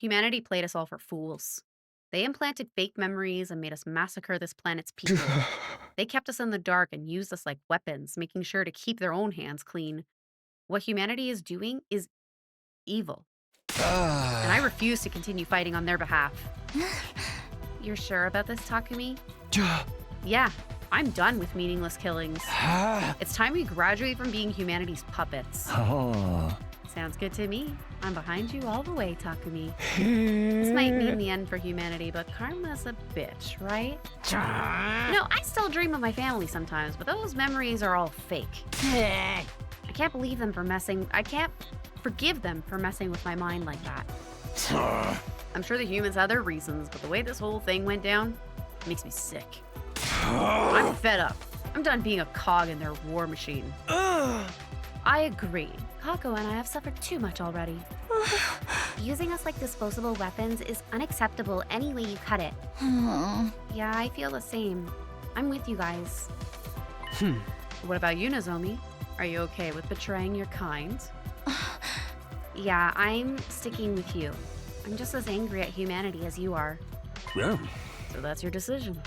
Humanity played us all for fools. They implanted fake memories and made us massacre this planet's people. They kept us in the dark and used us like weapons, making sure to keep their own hands clean. What humanity is doing is evil, and I Ah. refuse to continue fighting on their behalf. You're sure about this, Takumi? Yeah, I'm done with meaningless killings. It's time we graduate from being humanity's puppets. Oh. Sounds good to me. I'm behind you all the way, Takumi. This might mean the end for humanity, but karma's a bitch, right? I still dream of my family sometimes, but those memories are all fake. I can't forgive them for messing with my mind like that. I'm sure the humans had their reasons, but the way this whole thing went down makes me sick. I'm fed up. I'm done being a cog in their war machine. I agree. Kako and I have suffered too much already. Using us like disposable weapons is unacceptable any way you cut it. Yeah, I feel the same. I'm with you guys. What about you, Nozomi? Are you okay with betraying your kind? Yeah, I'm sticking with you. I'm just as angry at humanity as you are. Yeah. So that's your decision.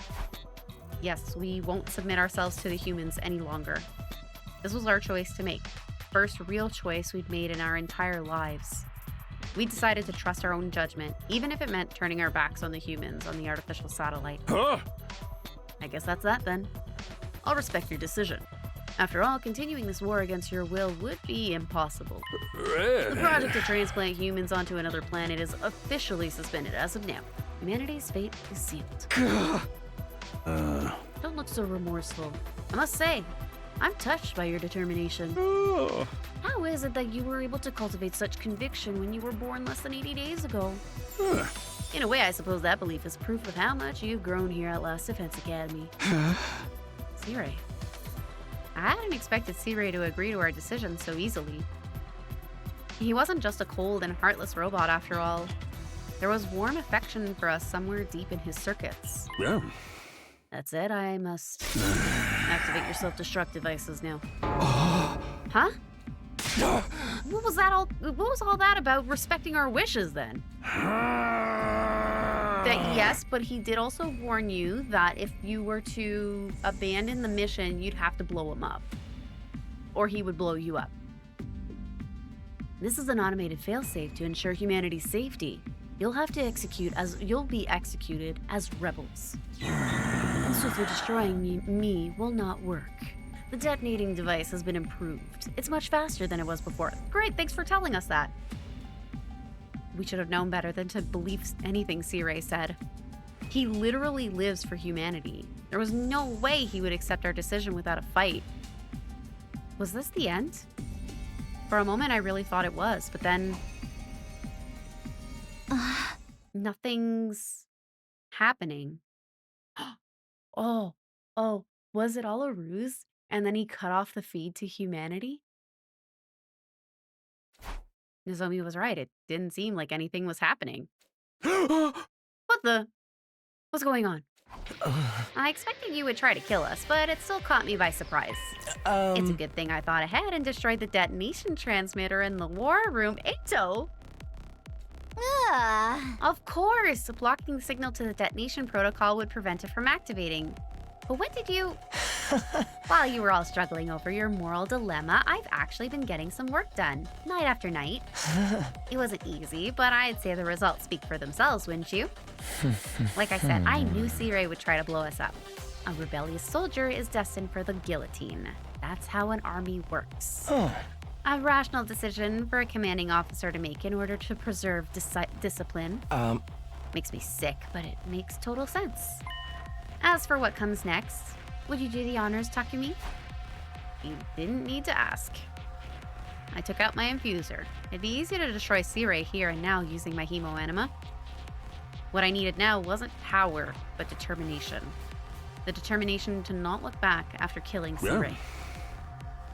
Yes, we won't submit ourselves to the humans any longer. This was our choice to make. First real choice we'd made in our entire lives. We decided to trust our own judgment, even if it meant turning our backs on the humans on the artificial satellite. Huh? I guess that's that then. I'll respect your decision. After all, continuing this war against your will would be impossible. The project to transplant humans onto another planet is officially suspended as of now. Humanity's fate is sealed. Don't look so remorseful. I must say, I'm touched by your determination. How is it that you were able to cultivate such conviction when you were born less than 80 days ago? In a way, I suppose that belief is proof of how much you've grown here at Last Defense Academy. Sirei. I hadn't expected Sirei to agree to our decision so easily. He wasn't just a cold and heartless robot after all. There was warm affection for us somewhere deep in his circuits. Yeah. That's it, I must activate your self-destruct devices now. Huh? What was all that about respecting our wishes then? That yes, but he did also warn you that if you were to abandon the mission, you'd have to blow him up. Or he would blow you up. This is an automated failsafe to ensure humanity's safety. You'll be executed as rebels. And so destroying me will not work. The detonating device has been improved. It's much faster than it was before. Great, thanks for telling us that. We should have known better than to believe anything Sirei said. He literally lives for humanity. There was no way he would accept our decision without a fight. Was this the end? For a moment, I really thought it was, but then nothing's happening. Oh, was it all a ruse? And then he cut off the feed to humanity? Nozomi was right. It didn't seem like anything was happening. What's going on? I expected you would try to kill us, but it still caught me by surprise. It's a good thing I thought ahead and destroyed the detonation transmitter in the war room. Eito! Of course! Blocking the signal to the detonation protocol would prevent it from activating. But what did you... While you were all struggling over your moral dilemma, I've actually been getting some work done, night after night. It wasn't easy, but I'd say the results speak for themselves, wouldn't you? Like I said, I knew Sirei would try to blow us up. A rebellious soldier is destined for the guillotine. That's how an army works. A rational decision for a commanding officer to make in order to preserve discipline. Makes me sick, but it makes total sense. As for what comes next, would you do the honors, Takumi? You didn't need to ask. I took out my infuser. It'd be easy to destroy Sirei here and now using my hemo enema. What I needed now wasn't power, but determination. The determination to not look back after killing Sirei.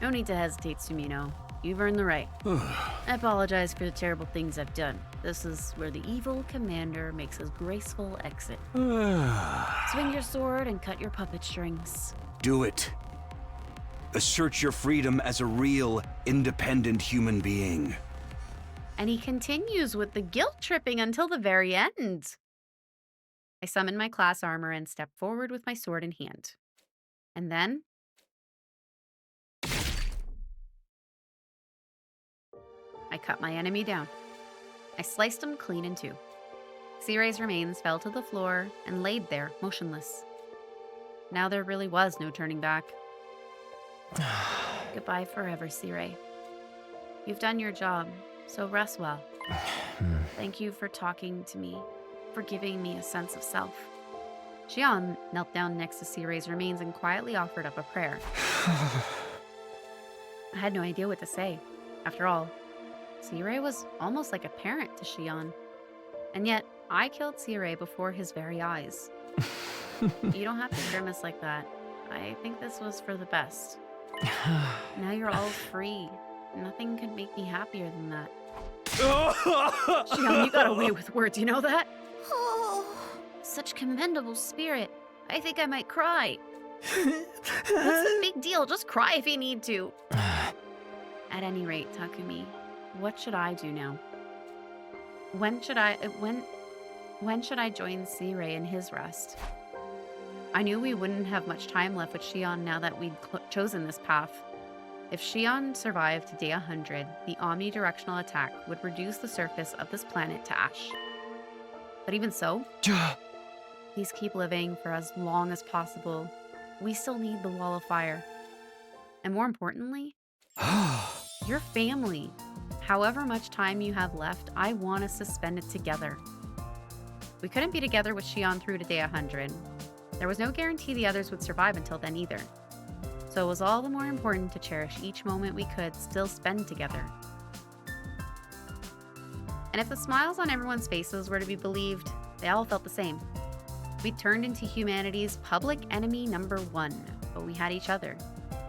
No need to hesitate, Sumino. You've earned the right. I apologize for the terrible things I've done. This is where the evil commander makes his graceful exit. Swing your sword and cut your puppet strings. Do it. Assert your freedom as a real, independent human being. And he continues with the guilt tripping until the very end. I summon my class armor and step forward with my sword in hand. And then I cut my enemy down. I sliced him clean in two. Siray's remains fell to the floor and laid there, motionless. Now there really was no turning back. Goodbye forever, Siray. You've done your job, so rest well. Thank you for talking to me, for giving me a sense of self. Xian knelt down next to Siray's remains and quietly offered up a prayer. I had no idea what to say. After all, Siray was almost like a parent to Xian. And yet, I killed Siray before his very eyes. You don't have to grimace like that. I think this was for the best. Now you're all free. Nothing could make me happier than that. Xian, you got away with words, you know that? Oh, such commendable spirit. I think I might cry. What's the big deal? Just cry if you need to. At any rate, Takumi, what should I do now? When should I join Siray in his rest? I knew we wouldn't have much time left with Xian now that we'd chosen this path. If Xian survived to day 100, the omnidirectional attack would reduce the surface of this planet to ash. But even so, please keep living for as long as possible. We still need the wall of fire. And more importantly, your family. However much time you have left, I want us to spend it together. We couldn't be together with Xian through to day 100. There was no guarantee the others would survive until then either. So it was all the more important to cherish each moment we could still spend together. And if the smiles on everyone's faces were to be believed, they all felt the same. We turned into humanity's public enemy #1, but we had each other.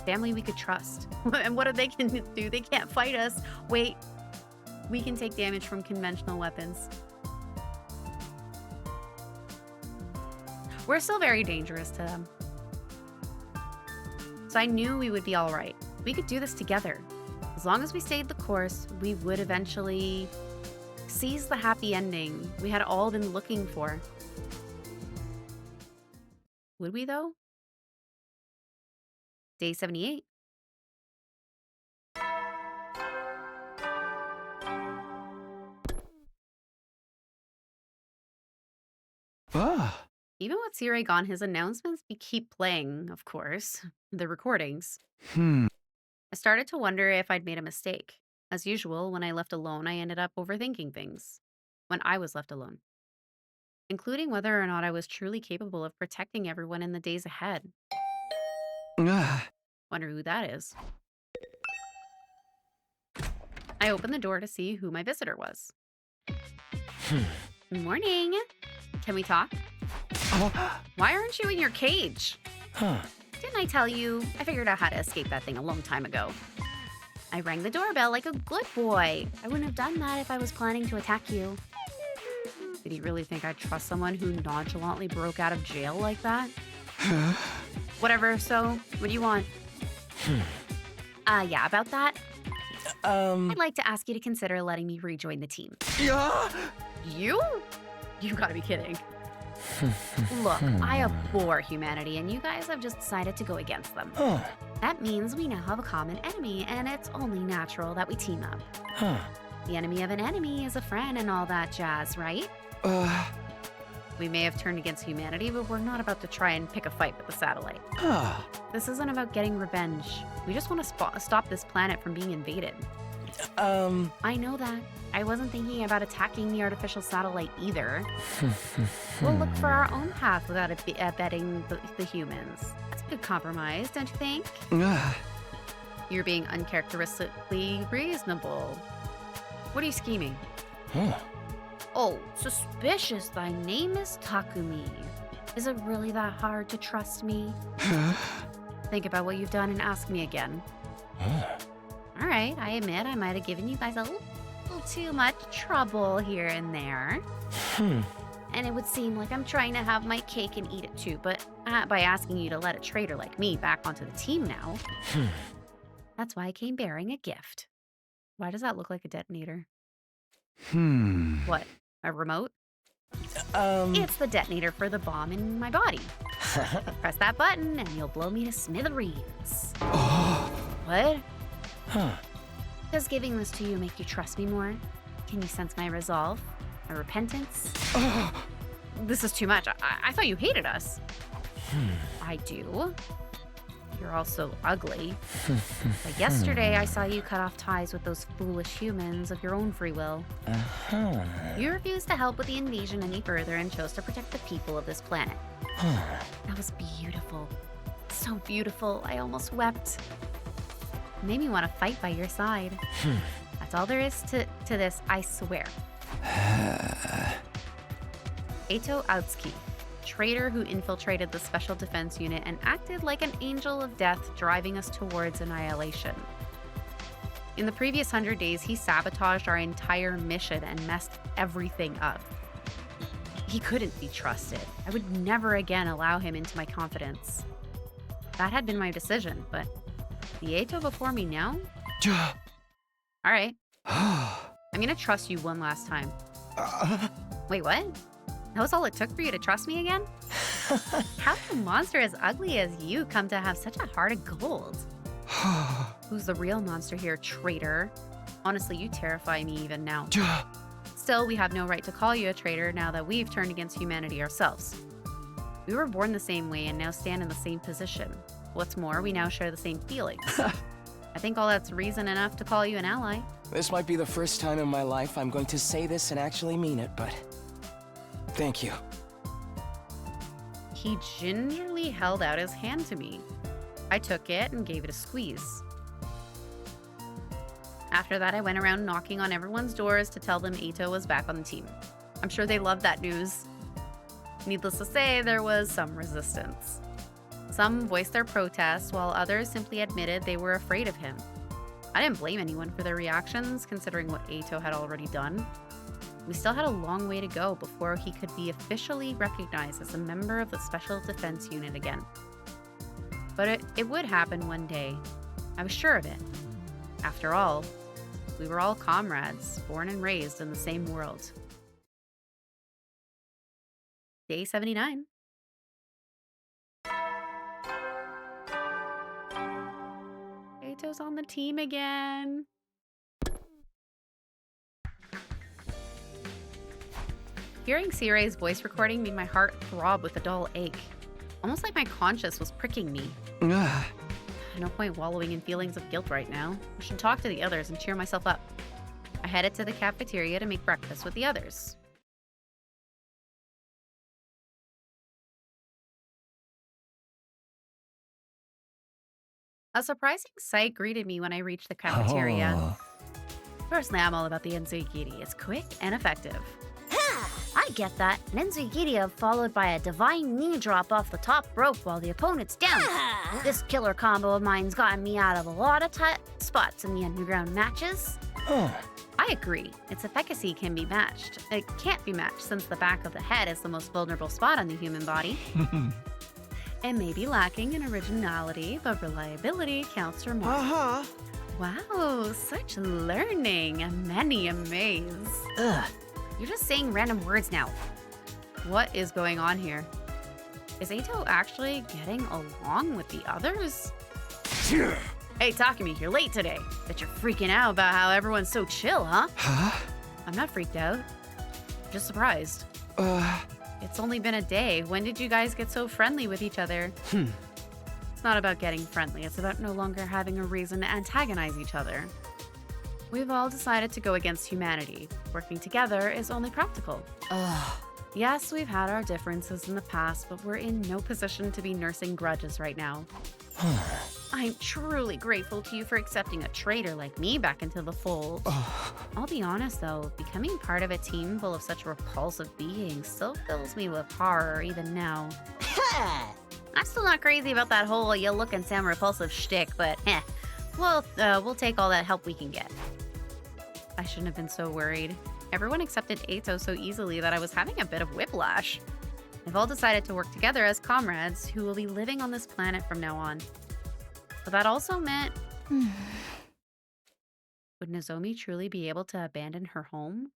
Family we could trust. And what are they can do? They can't fight us. Wait, we can take damage from conventional weapons. We're still very dangerous to them. So I knew we would be all right. We could do this together. As long as we stayed the course, we would eventually seize the happy ending we had all been looking for. Would we, though? Day 78. Even with Siray gone, his announcements keep playing, of course, the recordings. I started to wonder if I'd made a mistake. As usual, when I left alone, I ended up overthinking things. When I was left alone. Including whether or not I was truly capable of protecting everyone in the days ahead. Wonder who that is. I opened the door to see who my visitor was. Morning. Can we talk? Why aren't you in your cage? Didn't I tell you? I figured out how to escape that thing a long time ago. I rang the doorbell like a good boy. I wouldn't have done that if I was planning to attack you. Did he really think I'd trust someone who nonchalantly broke out of jail like that? Whatever, so, what do you want? Yeah, about that. I'd like to ask you to consider letting me rejoin the team. Yeah? You? You gotta be kidding. Look, I abhor humanity, and you guys have just decided to go against them. That means we now have a common enemy, and it's only natural that we team up. The enemy of an enemy is a friend and all that jazz, right? We may have turned against humanity, but we're not about to try and pick a fight with the satellite. This isn't about getting revenge. We just want to stop this planet from being invaded. I know that. I wasn't thinking about attacking the artificial satellite either. We'll look for our own path without abetting the humans. That's a good compromise, don't you think? You're being uncharacteristically reasonable. What are you scheming? Oh, suspicious. Thy name is Takumi. Is it really that hard to trust me? Think about what you've done and ask me again. All right, I admit I might have given you guys a little too much trouble here and there. And it would seem like I'm trying to have my cake and eat it too, but by asking you to let a traitor like me back onto the team now. That's why I came bearing a gift. Why does that look like a detonator? What? A remote? Um, It's the detonator for the bomb in my body. Press that button and you'll blow me to smithereens. What? huh. Does giving this to you make you trust me more? Can you sense my resolve? My repentance? This is too much. I thought you hated us. I do. You're also ugly. But yesterday I saw you cut off ties with those foolish humans of your own free will. You refused to help with the invasion any further and chose to protect the people of this planet. That was beautiful. So beautiful, I almost wept. It made me want to fight by your side. That's all there is to this, I swear. Eito Autsuki, traitor who infiltrated the Special Defense Unit and acted like an angel of death, driving us towards annihilation. In the previous 100 days, he sabotaged our entire mission and messed everything up. He couldn't be trusted. I would never again allow him into my confidence. That had been my decision, but the Eito before me now? All right. I'm gonna trust you one last time. Wait, what? That was all it took for you to trust me again? How did a monster as ugly as you come to have such a heart of gold? Who's the real monster here, traitor? Honestly, you terrify me even now. Still, we have no right to call you a traitor now that we've turned against humanity ourselves. We were born the same way and now stand in the same position. What's more, we now share the same feelings. I think all that's reason enough to call you an ally. This might be the first time in my life I'm going to say this and actually mean it, but thank you. He gingerly held out his hand to me. I took it and gave it a squeeze. After that, I went around knocking on everyone's doors to tell them Eito was back on the team. I'm sure they loved that news. Needless to say, there was some resistance. Some voiced their protest, while others simply admitted they were afraid of him. I didn't blame anyone for their reactions, considering what Eito had already done. We still had a long way to go before he could be officially recognized as a member of the Special Defense Unit again. But it would happen one day. I was sure of it. After all, we were all comrades, born and raised in the same world. Day 79. Eito's on the team again. Hearing Seirei's voice recording made my heart throb with a dull ache. Almost like my conscience was pricking me. No point wallowing in feelings of guilt right now. I should talk to the others and cheer myself up. I headed to the cafeteria to make breakfast with the others. A surprising sight greeted me when I reached the cafeteria. Personally, I'm all about the Enzugiri. It's quick and effective. I get that. An Enzugiri followed by a divine knee drop off the top rope while the opponent's down. This killer combo of mine's gotten me out of a lot of tight spots in the underground matches. I agree. Its efficacy can be matched. It can't be matched since the back of the head is the most vulnerable spot on the human body. It may be lacking in originality, but reliability counts for more. Wow, such learning. Many a maze. You're just saying random words now. What is going on here? Is Eito actually getting along with the others? Hey, Takumi, you're late today. Bet you're freaking out about how everyone's so chill, huh? I'm not freaked out. Just surprised. It's only been a day. When did you guys get so friendly with each other? It's not about getting friendly. It's about no longer having a reason to antagonize each other. We've all decided to go against humanity. Working together is only practical. Yes, we've had our differences in the past, but we're in no position to be nursing grudges right now. I'm truly grateful to you for accepting a traitor like me back into the fold. I'll be honest though, becoming part of a team full of such repulsive beings still fills me with horror even now. I'm still not crazy about that whole you look and sound repulsive shtick, but we'll take all that help we can get. I shouldn't have been so worried. Everyone accepted Eito so easily that I was having a bit of whiplash. They've all decided to work together as comrades who will be living on this planet from now on. But that also meant... Would Nozomi truly be able to abandon her home?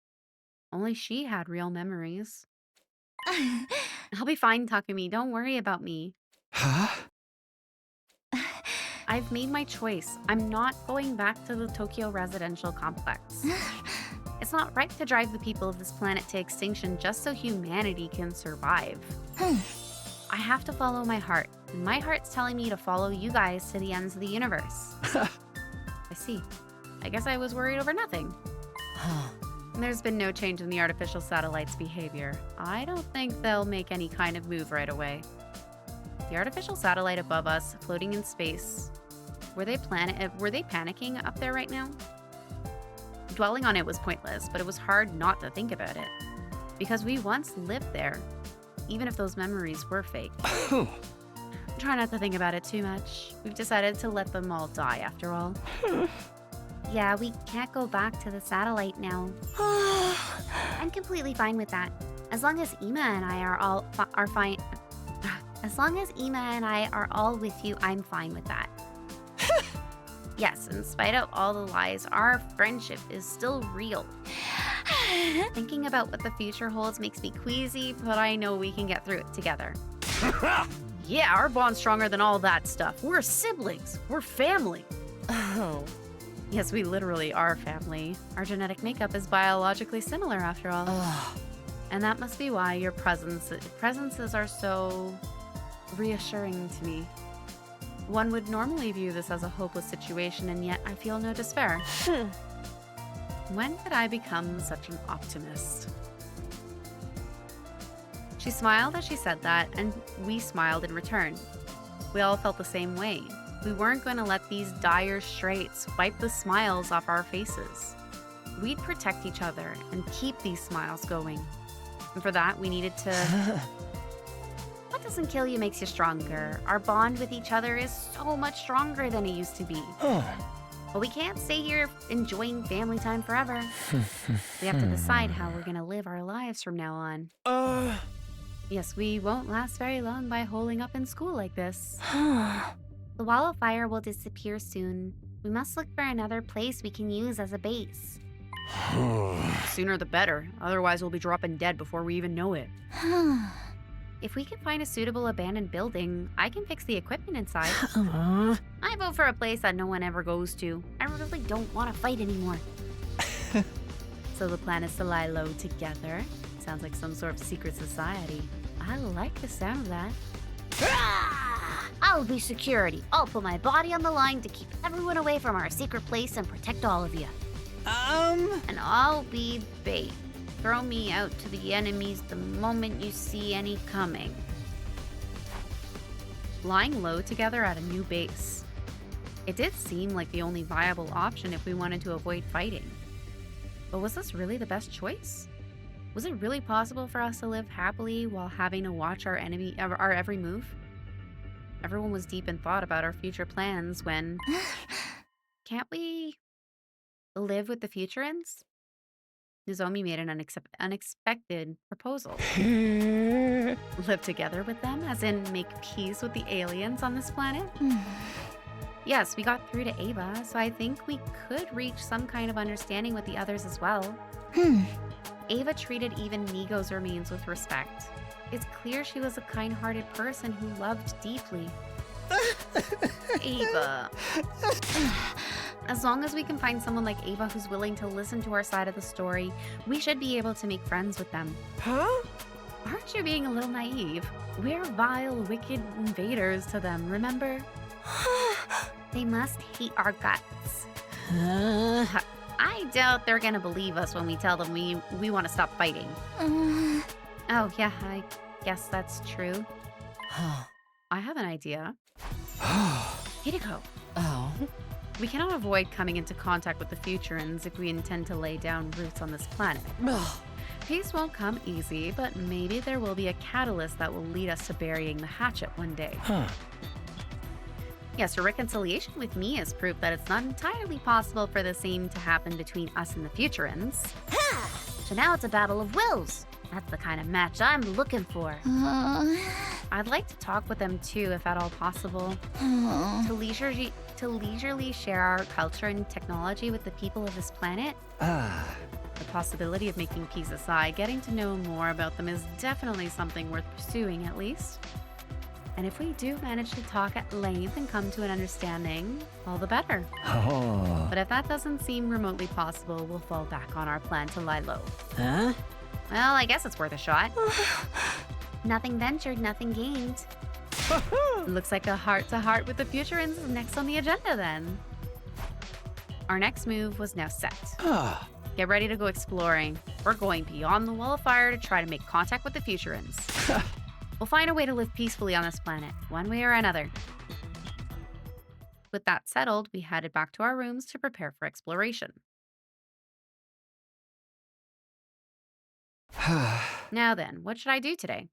Only she had real memories. I'll be fine, Takumi. Don't worry about me. Huh? I've made my choice. I'm not going back to the Tokyo residential complex. It's not right to drive the people of this planet to extinction just so humanity can survive. I have to follow my heart, and my heart's telling me to follow you guys to the ends of the universe. I see. I guess I was worried over nothing. There's been no change in the artificial satellite's behavior. I don't think they'll make any kind of move right away. The artificial satellite above us, floating in space, were they panicking up there right now? Dwelling on it was pointless, but it was hard not to think about it. Because we once lived there, even if those memories were fake. Try not to think about it too much. We've decided to let them all die after all. Yeah, we can't go back to the satellite now. I'm completely fine with that. As long as Ima and I are fine. As long as Ima and I are all with you, I'm fine with that. Yes, in spite of all the lies, our friendship is still real. Thinking about what the future holds makes me queasy, but I know we can get through it together. Yeah, our bond's stronger than all that stuff. We're siblings. We're family. Oh. Yes, we literally are family. Our genetic makeup is biologically similar after all. And that must be why your presences are so reassuring to me. One would normally view this as a hopeless situation, and yet I feel no despair. When did I become such an optimist? She smiled as she said that, and we smiled in return. We all felt the same way. We weren't going to let these dire straits wipe the smiles off our faces. We'd protect each other and keep these smiles going. And for that, we needed to... What doesn't kill you makes you stronger. Our bond with each other is so much stronger than it used to be. But we can't stay here enjoying family time forever. We have to decide how we're gonna live our lives from now on. Yes, we won't last very long by holding up in school like this. The wall of fire will disappear soon. We must look for another place we can use as a base. Sooner the better, otherwise we'll be dropping dead before we even know it. If we can find a suitable abandoned building, I can fix the equipment inside. I vote for a place that no one ever goes to. I really don't want to fight anymore. So the plan is to lie low together. Sounds like some sort of secret society. I like the sound of that. I'll be security. I'll put my body on the line to keep everyone away from our secret place and protect all of you. And I'll be bait. Throw me out to the enemies the moment you see any coming. Lying low together at a new base. It did seem like the only viable option if we wanted to avoid fighting. But was this really the best choice? Was it really possible for us to live happily while having to watch our every move? Everyone was deep in thought about our future plans when... Can't we live with the Futurans? Nozomi made an unexpected proposal. Live together with them, as in make peace with the aliens on this planet? Yes, we got through to Ava, so I think we could reach some kind of understanding with the others as well. Ava treated even Nigo's remains with respect. It's clear she was a kind-hearted person who loved deeply. Ava. As long as we can find someone like Ava who's willing to listen to our side of the story, we should be able to make friends with them. Huh? Aren't you being a little naive? We're vile, wicked invaders to them, remember? They must hate our guts. I doubt they're gonna believe us when we tell them we want to stop fighting. Oh, yeah, I guess that's true. I have an idea. Hideko. Oh. We cannot avoid coming into contact with the Futurans if we intend to lay down roots on this planet. Peace won't come easy, but maybe there will be a catalyst that will lead us to burying the hatchet one day. Yes, your reconciliation with me is proof that it's not entirely possible for the same to happen between us and the Futurans. So now it's a battle of wills. That's the kind of match I'm looking for. I'd like to talk with them too, if at all possible. To leisurely share our culture and technology with the people of this planet. The possibility of making peace aside, getting to know more about them is definitely something worth pursuing at least. And if we do manage to talk at length and come to an understanding, all the better. Oh. But if that doesn't seem remotely possible, we'll fall back on our plan to lie low. Huh? Well, I guess it's worth a shot. Nothing ventured, nothing gained. Looks like a heart-to-heart with the Futurans is next on the agenda then. Our next move was now set. Get ready to go exploring. We're going beyond the Wall of Fire to try to make contact with the Futurans. We'll find a way to live peacefully on this planet, one way or another. With that settled, we headed back to our rooms to prepare for exploration. Now then, what should I do today?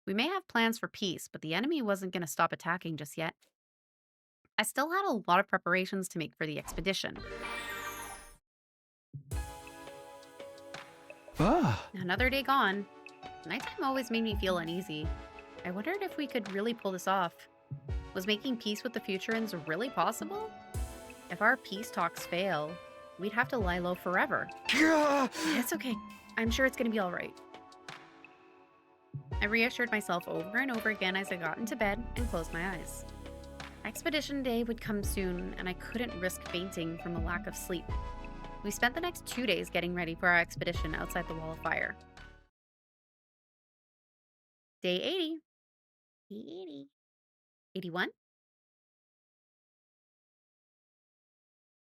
We may have plans for peace, but the enemy wasn't going to stop attacking just yet. I still had a lot of preparations to make for the expedition. Another day gone. Nighttime always made me feel uneasy. I wondered if we could really pull this off. Was making peace with the Futurans really possible? If our peace talks fail, we'd have to lie low forever. It's okay. I'm sure it's gonna be all right. I reassured myself over and over again as I got into bed and closed my eyes. Expedition day would come soon, and I couldn't risk fainting from a lack of sleep. We spent the next 2 days getting ready for our expedition outside the Wall of Fire. Day 80. Day 80. 81.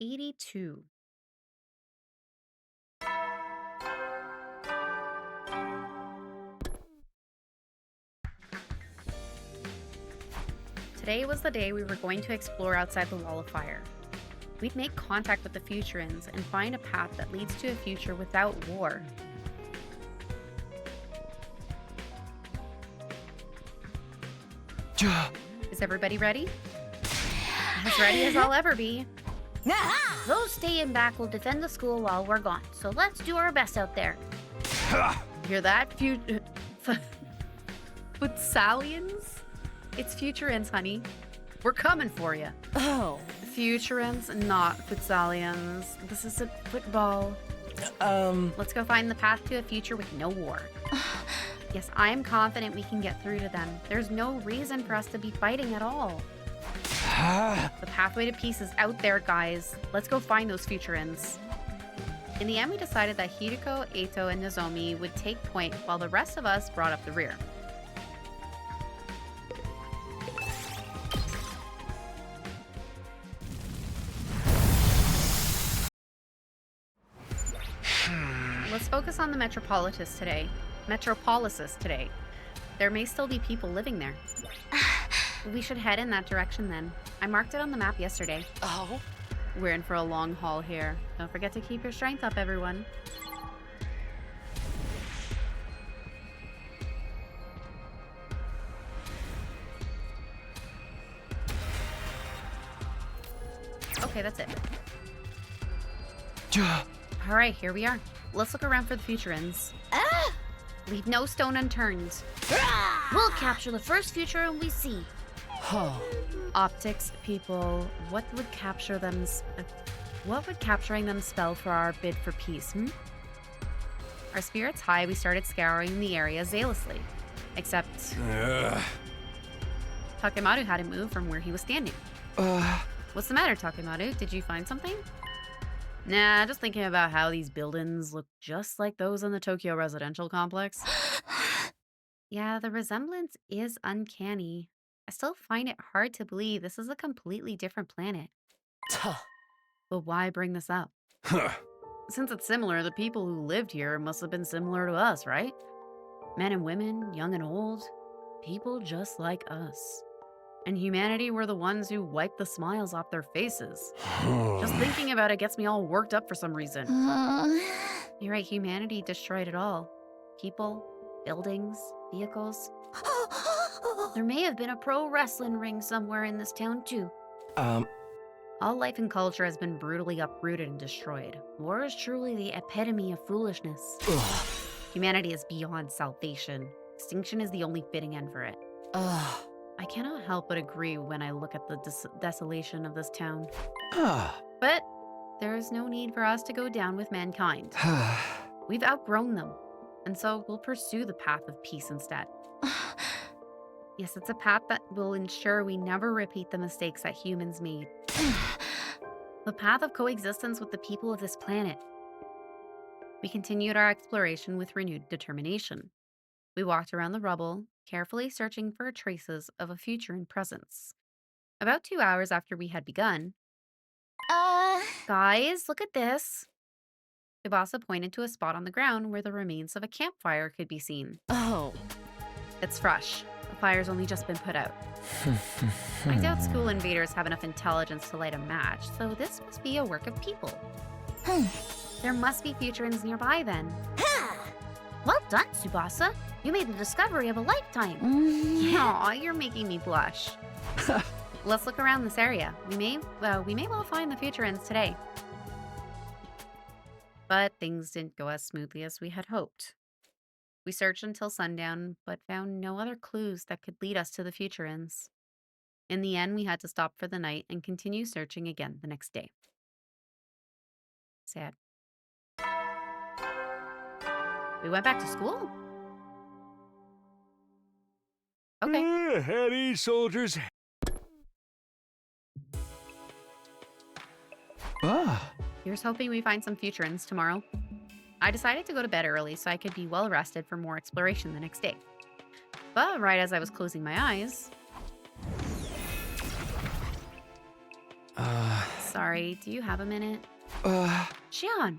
82. Today was the day we were going to explore outside the Wall of Fire. We'd make contact with the Futurans and find a path that leads to a future without war. Is everybody ready? As ready as I'll ever be. Those staying back will defend the school while we're gone, so let's do our best out there. Hear that, Futsalians? It's Futurans, honey. We're coming for you. Oh. Futurans, not Futsalians. This isn't football. Let's go find the path to a future with no war. Yes, I am confident we can get through to them. There's no reason for us to be fighting at all. The pathway to peace is out there, guys. Let's go find those Futurans. In the end, we decided that Hideko, Eito, and Nozomi would take point while the rest of us brought up the rear. Let's focus on the Metropolises today. There may still be people living there. We should head in that direction then. I marked it on the map yesterday. Oh? We're in for a long haul here. Don't forget to keep your strength up, everyone. Okay, that's it. All right, here we are. Let's look around for the Futurans. Leave no stone unturned. We'll capture the first Futuran we see. Optics, people. What would capturing them spell for our bid for peace, Our spirits high, we started scouring the area zealously. Except... Takemaru hadn't moved from where he was standing. What's the matter, Takemaru? Did you find something? Nah, just thinking about how these buildings look just like those in the Tokyo residential complex. Yeah, the resemblance is uncanny. I still find it hard to believe this is a completely different planet. But why bring this up? Since it's similar, the people who lived here must have been similar to us, right? Men and women, young and old, people just like us. And humanity were the ones who wiped the smiles off their faces. Just thinking about it gets me all worked up for some reason. You're right, humanity destroyed it all. People, buildings, vehicles. There may have been a pro wrestling ring somewhere in this town too. All life and culture has been brutally uprooted and destroyed. War is truly the epitome of foolishness. Humanity is beyond salvation. Extinction is the only fitting end for it. I cannot help but agree when I look at the desolation of this town. But there is no need for us to go down with mankind. We've outgrown them, and so we'll pursue the path of peace instead. Yes, it's a path that will ensure we never repeat the mistakes that humans made. The path of coexistence with the people of this planet. We continued our exploration with renewed determination. We walked around the rubble, carefully searching for traces of a future presence. About 2 hours after we had begun, guys, look at this. Tsubasa pointed to a spot on the ground where the remains of a campfire could be seen. Oh. It's fresh. The fire's only just been put out. I doubt school invaders have enough intelligence to light a match, so this must be a work of people. There must be futurins nearby then. Well done, Tsubasa. You made the discovery of a lifetime. Aw, you're making me blush. Let's look around this area. We may well find the futurins today. But things didn't go as smoothly as we had hoped. We searched until sundown, but found no other clues that could lead us to the futurins. In the end, we had to stop for the night and continue searching again the next day. Sad. We went back to school? Okay. Heady, soldiers. Here's hoping we find some futurins tomorrow. I decided to go to bed early so I could be well rested for more exploration the next day. But right as I was closing my eyes... Sorry, do you have a minute? Xion,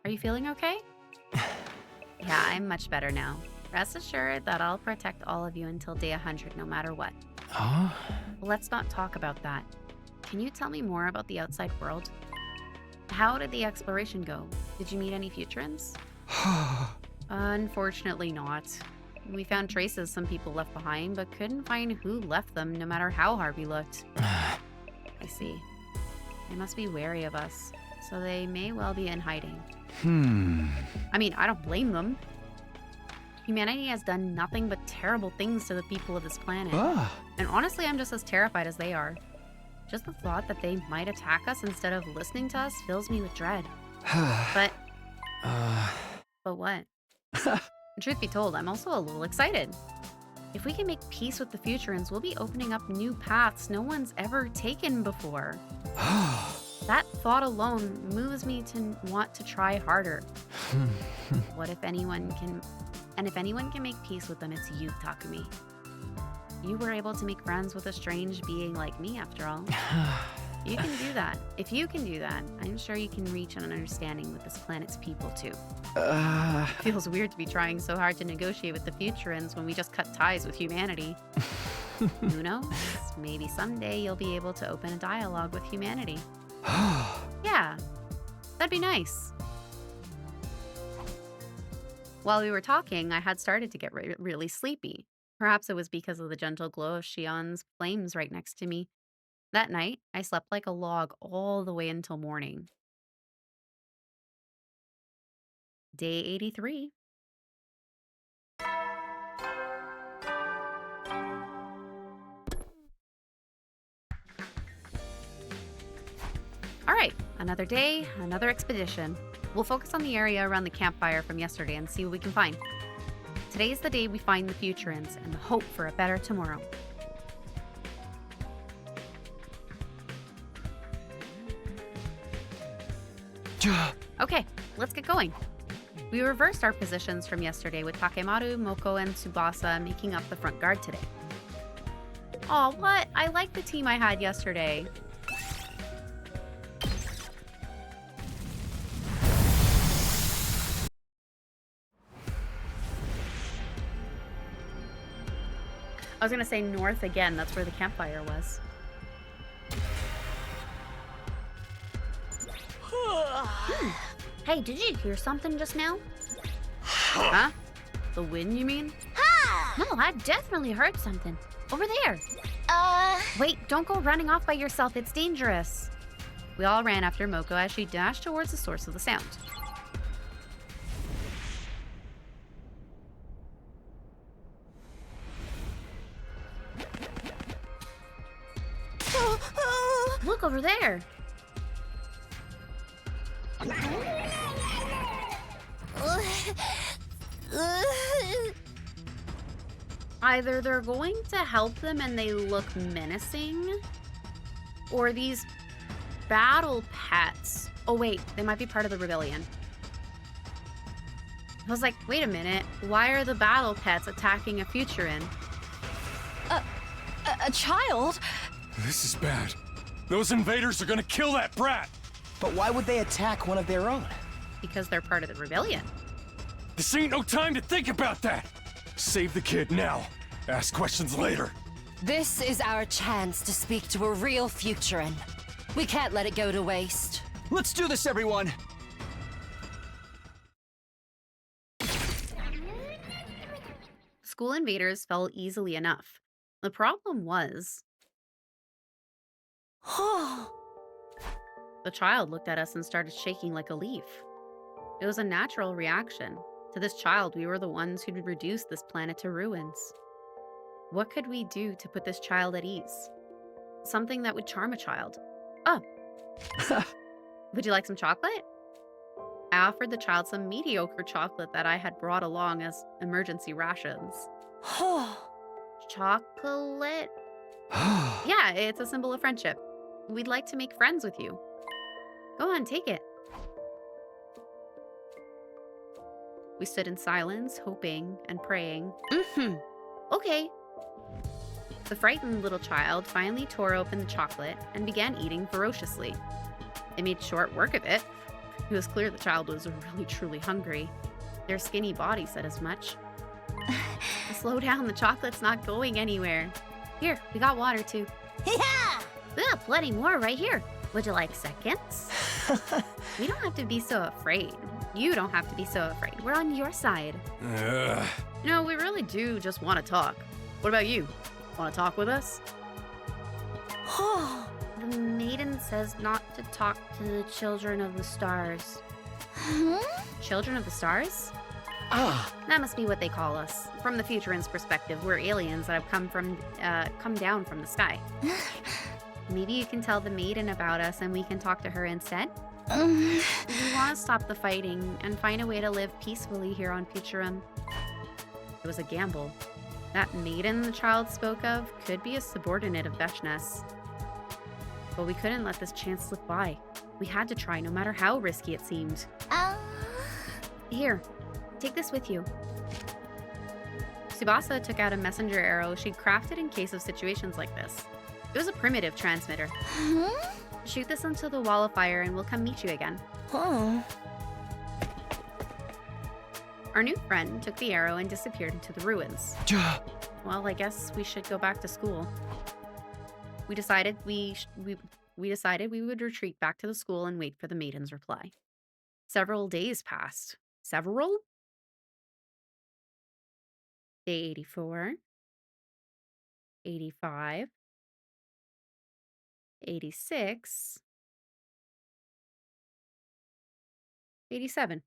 are you feeling okay? Yeah, I'm much better now. Rest assured that I'll protect all of you until day 100 no matter what. Huh? Let's not talk about that. Can you tell me more about the outside world? How did the exploration go? Did you meet any futurins? Unfortunately not. We found traces some people left behind, but couldn't find who left them no matter how hard we looked. I see. They must be wary of us, so they may well be in hiding. I mean, I don't blame them. Humanity has done nothing but terrible things to the people of this planet. And honestly, I'm just as terrified as they are. Just the thought that they might attack us instead of listening to us fills me with dread. But what? Truth be told, I'm also a little excited. If we can make peace with the futurins, we'll be opening up new paths no one's ever taken before. That thought alone moves me to want to try harder. What if anyone can... And if anyone can make peace with them, it's you, Takumi. You were able to make friends with a strange being like me, after all. You can do that. If you can do that, I'm sure you can reach an understanding with this planet's people, too. Feels weird to be trying so hard to negotiate with the futurins when we just cut ties with humanity. Who knows? Maybe someday you'll be able to open a dialogue with humanity. Yeah, that'd be nice. While we were talking, I had started to get really sleepy. Perhaps it was because of the gentle glow of Xion's flames right next to me. That night, I slept like a log all the way until morning. Day 83. All right, another day, another expedition. We'll focus on the area around the campfire from yesterday and see what we can find. Today's the day we find the futurins and the hope for a better tomorrow. Okay, let's get going. We reversed our positions from yesterday with Takemaru, Moko, and Tsubasa making up the front guard today. Aw, what? I like the team I had yesterday. I was gonna say north again, that's where the campfire was. Hey, did you hear something just now? Huh? The wind, you mean? No, I definitely heard something. Over there. Wait, don't go running off by yourself, it's dangerous. We all ran after Moko as she dashed towards the source of the sound. Look over there. Either they're going to help them and they look menacing, or these battle pets. Oh wait, they might be part of the rebellion. I was like, wait a minute, why are the battle pets attacking a Futurin? A child? This is bad. Those invaders are gonna kill that brat! But why would they attack one of their own? Because they're part of the rebellion. This ain't no time to think about that! Save the kid now. Ask questions later. This is our chance to speak to a real Futurin. We can't let it go to waste. Let's do this, everyone! School invaders fell easily enough. The problem was, the child looked at us and started shaking like a leaf. It was a natural reaction. To this child, we were the ones who'd reduced this planet to ruins. What could we do to put this child at ease? Something that would charm a child. Oh. Would you like some chocolate? I offered the child some mediocre chocolate that I had brought along as emergency rations. Chocolate? Yeah, it's a symbol of friendship. We'd like to make friends with you. Go on, take it. We stood in silence, hoping and praying. Okay. The frightened little child finally tore open the chocolate and began eating ferociously. They made short work of it. It was clear the child was really truly hungry. Their skinny body said as much. Slow down, the chocolate's not going anywhere. Here, we got water too. Yeah! We got plenty more right here. Would you like seconds? We don't have to be so afraid. You don't have to be so afraid. We're on your side. Ugh. You know, we really do just want to talk. What about you? Want to talk with us? The maiden says not to talk to the children of the stars. Children of the stars? Ah, That must be what they call us. From the Futurin's perspective, we're aliens that have come down from the sky. Maybe you can tell the maiden about us and we can talk to her instead? We want to stop the fighting and find a way to live peacefully here on Futurum. It was a gamble. That maiden the child spoke of could be a subordinate of Veshnes. But we couldn't let this chance slip by. We had to try, no matter how risky it seemed. Here, take this with you. Tsubasa took out a messenger arrow she'd crafted in case of situations like this. It was a primitive transmitter. Shoot this into the wall of fire and we'll come meet you again. Our new friend took the arrow and disappeared into the ruins. Well, I guess we should go back to school. We decided we would retreat back to the school and wait for the maiden's reply. Several days passed. Several? Day 84, 85, 86, 87.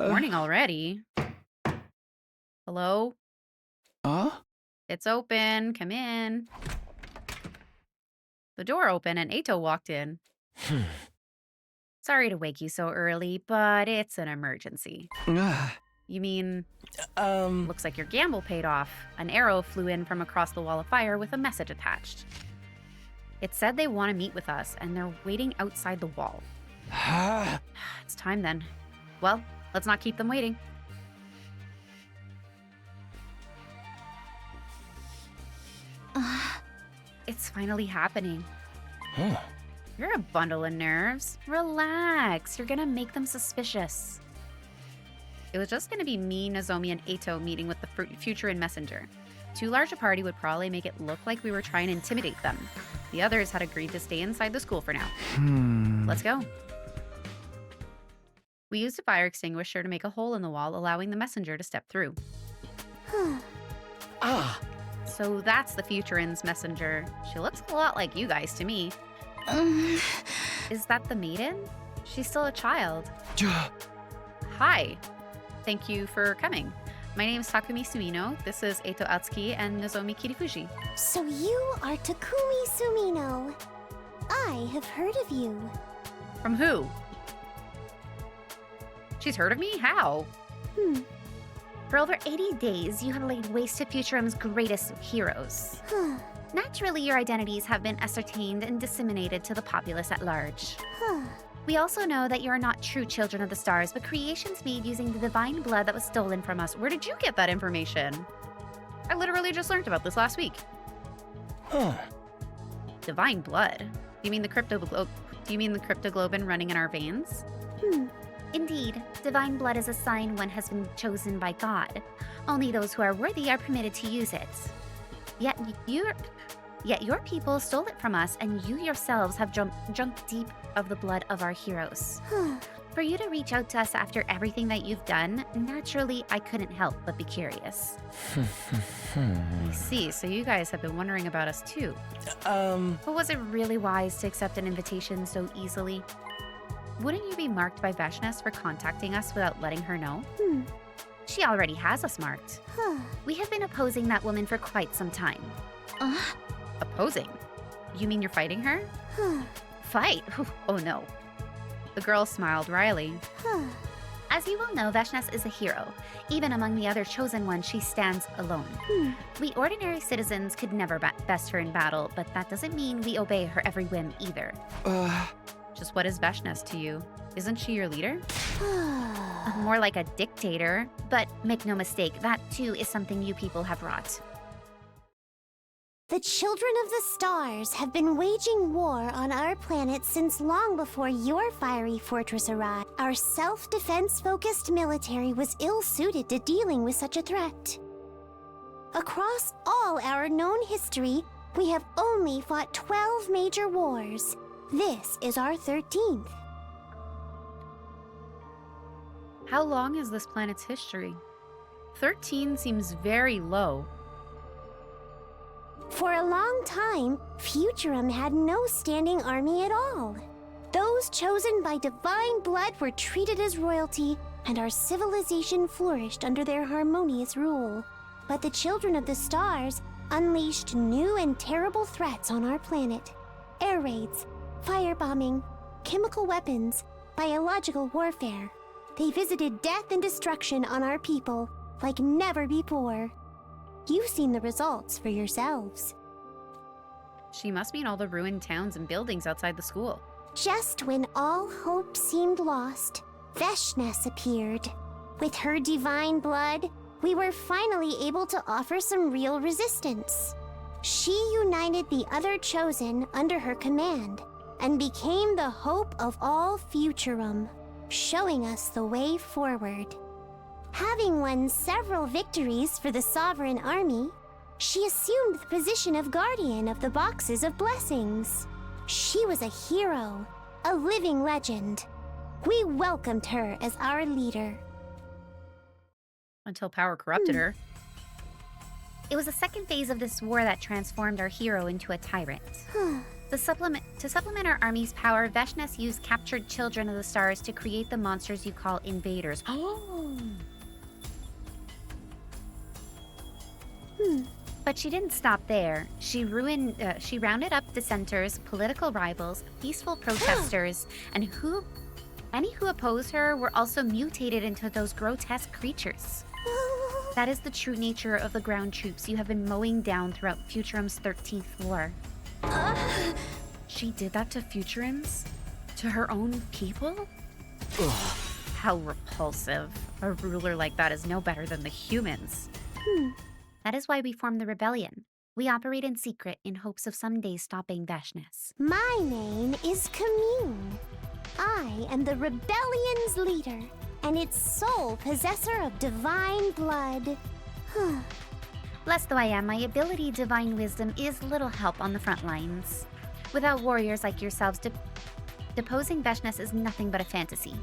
Morning already. Hello? Huh? It's open. Come in. The door opened and Ato walked in. Sorry to wake you so early, but it's an emergency. You mean, looks like your gamble paid off. An arrow flew in from across the wall of fire with a message attached. It said they want to meet with us, and they're waiting outside the wall. It's time then. Well, let's not keep them waiting. It's finally happening. You're a bundle of nerves. Relax. You're gonna make them suspicious. It was just gonna be me, Nozomi, and Ato meeting with the Futurin messenger. Too large a party would probably make it look like we were trying to intimidate them. The others had agreed to stay inside the school for now. Let's go. We used a fire extinguisher to make a hole in the wall, allowing the messenger to step through. So that's the Futurin's messenger. She looks a lot like you guys to me. Is that the maiden? She's still a child. Hi. Thank you for coming. My name is Takumi Sumino. This is Eito Atsuki and Nozomi Kirifuji. So you are Takumi Sumino. I have heard of you. From who? She's heard of me? How? For over 80 days, you have laid waste to Futurum's greatest heroes. Naturally, your identities have been ascertained and disseminated to the populace at large. We also know that you are not true children of the stars, but creations made using the divine blood that was stolen from us. Where did you get that information? I literally just learned about this last week. Huh. Divine blood? Do you mean the cryptoglobin running in our veins? Indeed, divine blood is a sign one has been chosen by God. Only those who are worthy are permitted to use it. Yet your people stole it from us, and you yourselves have drunk deep of the blood of our heroes. For you to reach out to us after everything that you've done, naturally, I couldn't help but be curious. I see, so you guys have been wondering about us too. But was it really wise to accept an invitation so easily? Wouldn't you be marked by Veshness for contacting us without letting her know? She already has us marked. We have been opposing that woman for quite some time. Opposing? You mean you're fighting her? Fight? Oh no. The girl smiled wryly. As you well know, Veshness is a hero. Even among the other chosen ones, she stands alone. We ordinary citizens could never best her in battle, but that doesn't mean we obey her every whim either. Just what is Veshness to you? Isn't she your leader? More like a dictator, But make no mistake, that too is something you people have wrought. The children of the stars have been waging war on our planet since long before your fiery fortress arrived. Our self-defense focused military was ill-suited to dealing with such a threat. Across all our known history, we have only fought 12 major wars. This is our 13th. How long is this planet's history? 13 seems very low. For a long time, Futurum had no standing army at all. Those chosen by divine blood were treated as royalty, and our civilization flourished under their harmonious rule. But the children of the stars unleashed new and terrible threats on our planet. Air raids, firebombing, chemical weapons, biological warfare. They visited death and destruction on our people like never before. You've seen the results for yourselves. She must mean all the ruined towns and buildings outside the school. Just when all hope seemed lost, Veshness appeared. With her divine blood, we were finally able to offer some real resistance. She united the other chosen under her command and became the hope of all Futurum, showing us the way forward. Having won several victories for the Sovereign Army, she assumed the position of Guardian of the Boxes of Blessings. She was a hero, a living legend. We welcomed her as our leader. Until power corrupted her. It was the second phase of this war that transformed our hero into a tyrant. To supplement our army's power, Veshness used captured children of the stars to create the monsters you call invaders. But she didn't stop there. She rounded up dissenters, political rivals, peaceful protesters, and any who opposed her were also mutated into those grotesque creatures. That is the true nature of the ground troops you have been mowing down throughout Futurum's 13th war. She did that to Futurums? To her own people? How repulsive. A ruler like that is no better than the humans. That is why we formed the rebellion. We operate in secret in hopes of someday stopping Veshness. My name is Commune. I am the rebellion's leader and its sole possessor of divine blood. Blessed though I am, my ability Divine Wisdom is little help on the front lines. Without warriors like yourselves, deposing Veshness is nothing but a fantasy.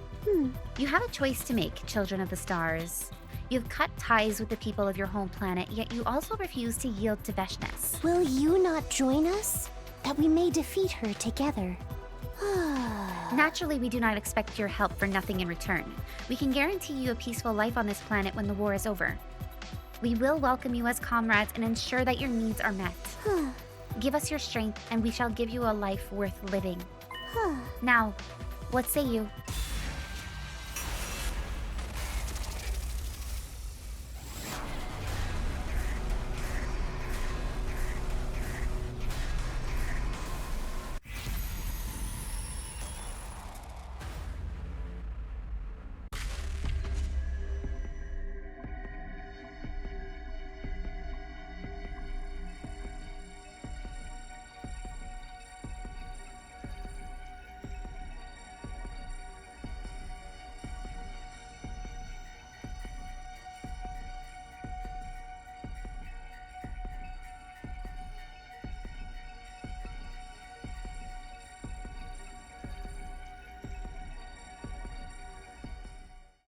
You have a choice to make, children of the stars. You've cut ties with the people of your home planet, yet you also refuse to yield to Veshness. Will you not join us, that we may defeat her together? Naturally, we do not expect your help for nothing in return. We can guarantee you a peaceful life on this planet when the war is over. We will welcome you as comrades and ensure that your needs are met. Give us your strength, and we shall give you a life worth living. Now, what say you?